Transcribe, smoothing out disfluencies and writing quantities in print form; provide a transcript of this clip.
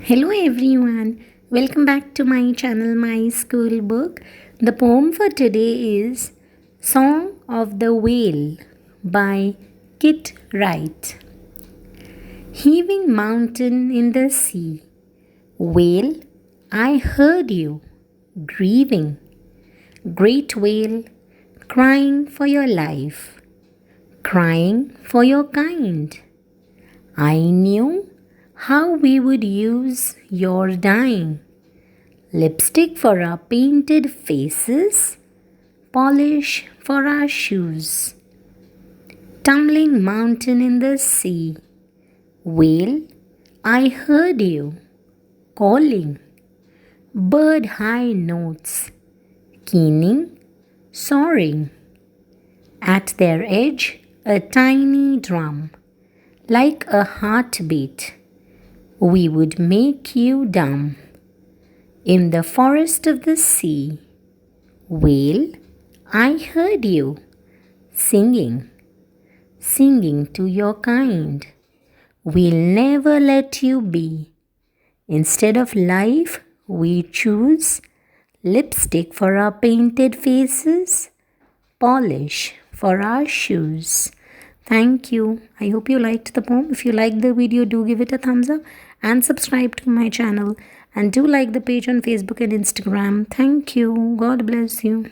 Hello everyone, welcome back to my channel, My School Book. The poem for today is Song of the Whale by Wright. Heaving mountain in the sea, whale, I heard you, grieving. Great whale, crying for your life, crying for your kind. I knew how we would use your dying. Lipstick for our painted faces, polish for our shoes. Tumbling mountain in the sea, whale, I heard you, calling. Bird high notes, keening, soaring. At their edge, a tiny drum, like a heartbeat. We would make you dumb. In the forest of the sea, whale, I heard you, singing, singing to your kind. We'll never let you be. Instead of life, we choose lipstick for our painted faces, polish for our shoes. Thank you. I hope you liked the poem. If you liked the video, do give it a thumbs up and subscribe to my channel. And do like the page on Facebook and Instagram. Thank you. God bless you.